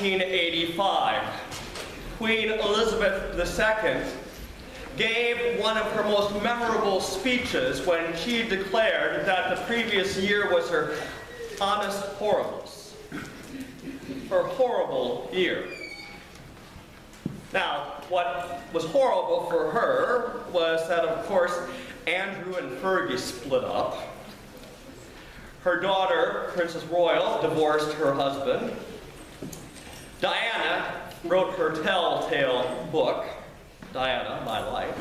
1985, Queen Elizabeth II gave one of her most memorable speeches when she declared that the previous year was her annus horribilis, her horrible year. Now, what was horrible for her was that, of course, Andrew and Fergie split up. Her daughter, Princess Royal, divorced her husband. Diana wrote her telltale book, Diana, My Life.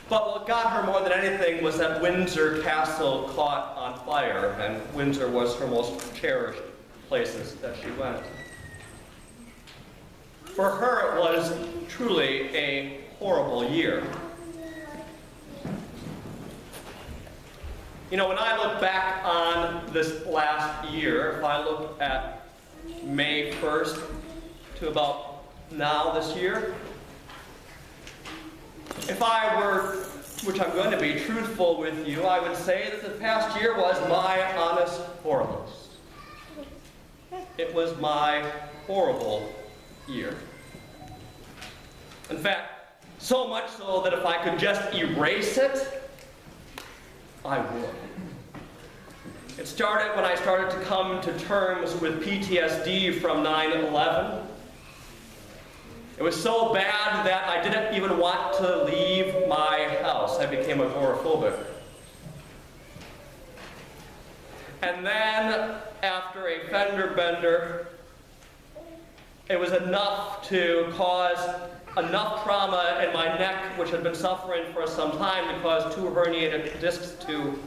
But what got her more than anything was that Windsor Castle caught on fire, and Windsor was her most cherished places that she went. For her, it was truly a horrible year. You know, when I look back on this last year, if I look at May 1st to about now this year, if I were, which I'm going to be, truthful with you, I would say that the past year was my annus horribilis. It was my horrible year. In fact, so much so that if I could just erase it, I would. It started when I started to come to terms with PTSD from 9/11. It was so bad that I didn't even want to leave my house. I became agoraphobic. And then, after a fender bender, it was enough to cause enough trauma in my neck, which had been suffering for some time, to cause 2 herniated discs to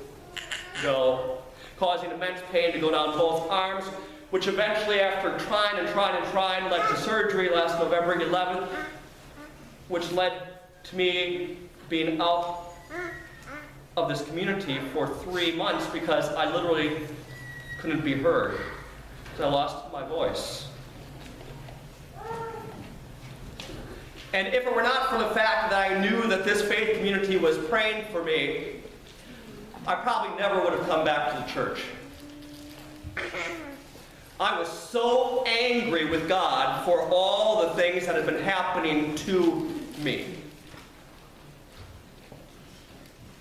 go, causing immense pain to go down both arms, which eventually, after trying, led to surgery last November 11th, which led to me being out of this community for 3 months because I literally couldn't be heard, because I lost my voice. And if it were not for the fact that I knew that this faith community was praying for me, I probably never would have come back to the church. I was so angry with God for all the things that had been happening to me.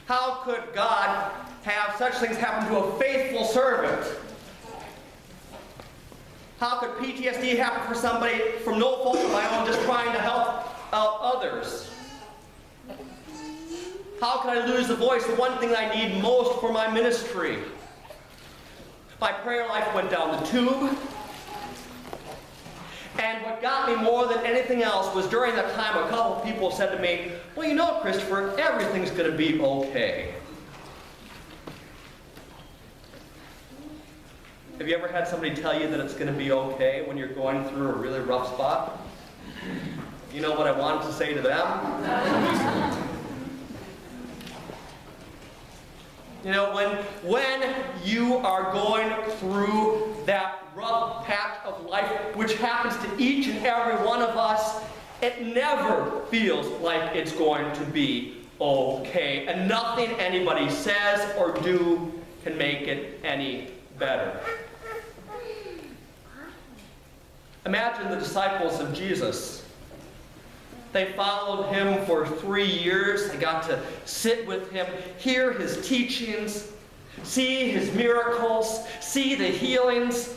How could God have such things happen to a faithful servant? How could PTSD happen for somebody from no fault of my own, just trying to help out others? How could I lose the voice, the one thing I need most for my ministry? My prayer life went down the tube. And what got me more than anything else was during that time a couple of people said to me, well, you know, Christopher, everything's going to be okay. Have you ever had somebody tell you that it's going to be okay when you're going through a really rough spot? You know what I wanted to say to them? You know, when you are going through that rough patch of life, which happens to each and every one of us, it never feels like it's going to be okay. And nothing anybody says or do can make it any better. Imagine the disciples of Jesus. They followed him for 3 years. They got to sit with him, hear his teachings, see his miracles, see the healings,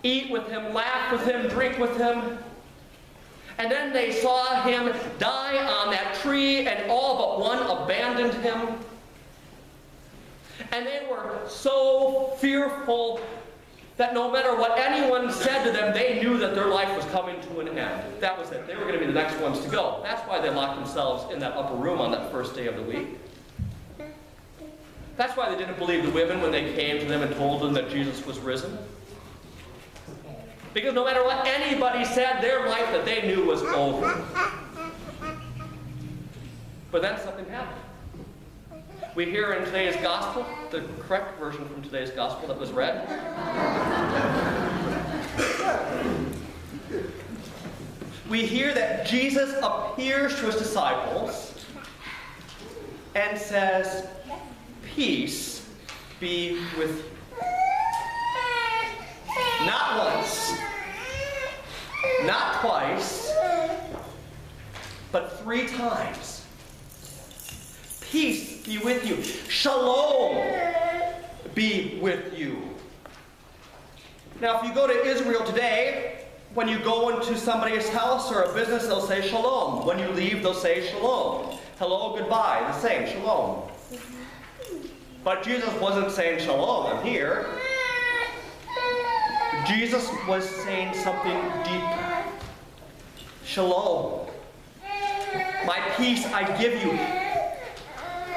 eat with him, laugh with him, drink with him. And then they saw him die on that tree, and all but one abandoned him. And they were so fearful that no matter what anyone said to them, they knew that their life was coming to an end. That was it. They were going to be the next ones to go. That's why they locked themselves in that upper room on that first day of the week. That's why they didn't believe the women when they came to them and told them that Jesus was risen. Because no matter what anybody said, their life that they knew was over. But then something happened. We hear in today's gospel, the correct version from today's gospel that was read. We hear that Jesus appears to his disciples and says, "Peace be with you." Not once, not twice, but 3 times. Peace be with you. Shalom be with you. Now, if you go to Israel today, when you go into somebody's house or a business, they'll say shalom. When you leave, they'll say shalom. Hello, goodbye, the same, shalom. But Jesus wasn't saying shalom here. Jesus was saying something deeper. Shalom. My peace I give you.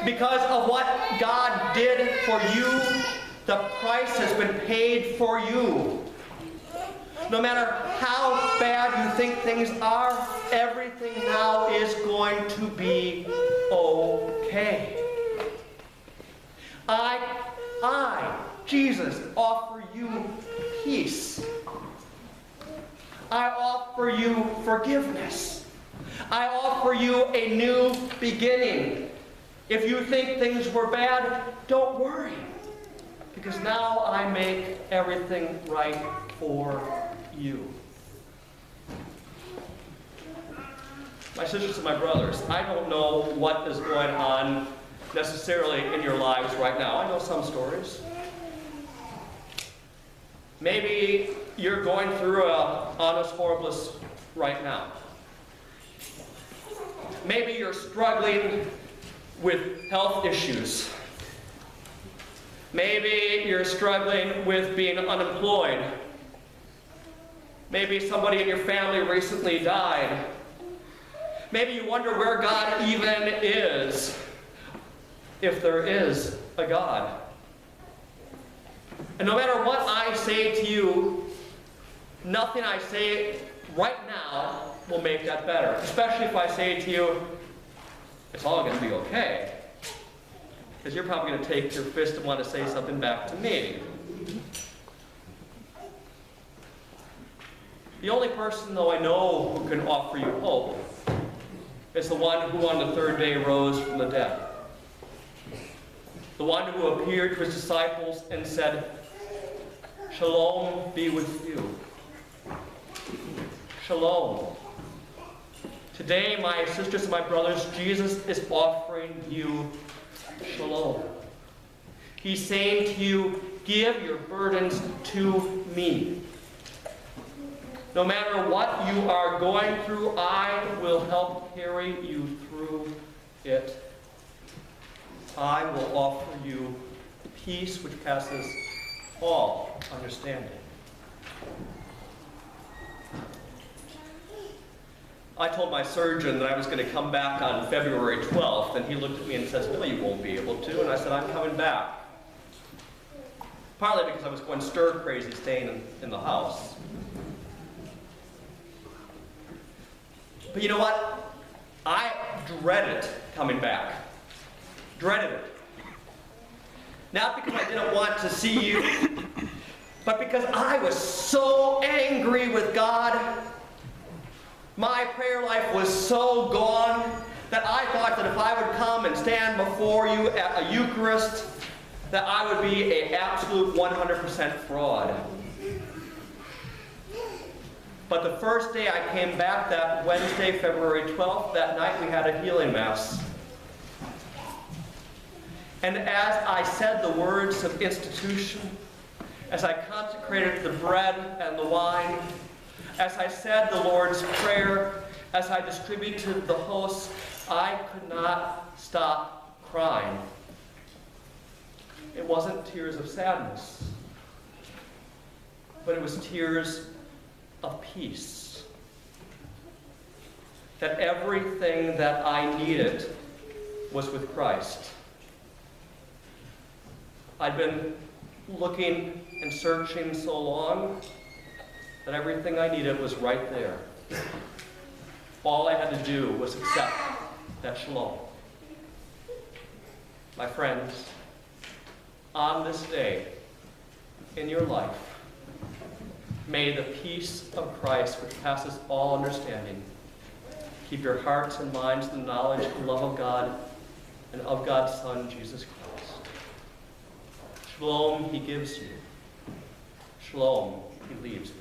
Because of what God did for you, the price has been paid for you. No matter how bad you think things are, everything now is going to be okay. I, Jesus, offer you peace. I offer you forgiveness. I offer you a new beginning. If you think things were bad, don't worry. Because now I make everything right for you. My sisters and my brothers, I don't know what is going on necessarily in your lives right now. I know some stories. Maybe you're going through an annus horribilis right now. Maybe you're struggling with health issues. Maybe you're struggling with being unemployed. Maybe somebody in your family recently died. Maybe you wonder where God even is, if there is a God. And no matter what I say to you, nothing I say right now will make that better. Especially if I say to you, it's all going to be okay. Because you're probably going to take your fist and want to say something back to me. The only person, though, I know who can offer you hope is the one who on the 3rd day rose from the dead. The one who appeared to his disciples and said, Shalom be with you. Shalom. Today, my sisters and my brothers, Jesus is offering you shalom. He's saying to you, give your burdens to me. No matter what you are going through, I will help carry you through it. I will offer you peace which passes all understanding. I told my surgeon that I was going to come back on February 12th, and he looked at me and says, no, you won't be able to. And I said, I'm coming back. Partly because I was going stir-crazy staying in the house. But you know what? I dreaded coming back. Dreaded it. Not because I didn't want to see you, but because I was so angry with God. My prayer life was so gone that I thought that if I would come and stand before you at a Eucharist, that I would be an absolute 100% fraud. But the first day I came back, that Wednesday, February 12th, that night we had a healing mass. And as I said the words of institution, as I consecrated the bread and the wine, as I said the Lord's Prayer, as I distributed the host, I could not stop crying. It wasn't tears of sadness, but it was tears of peace. That everything that I needed was with Christ. I'd been looking and searching so long that everything I needed was right there. All I had to do was accept that shalom. My friends, on this day in your life, may the peace of Christ, which passes all understanding, keep your hearts and minds in the knowledge and love of God and of God's Son, Jesus Christ. Shalom he gives you. Shalom. He leaves.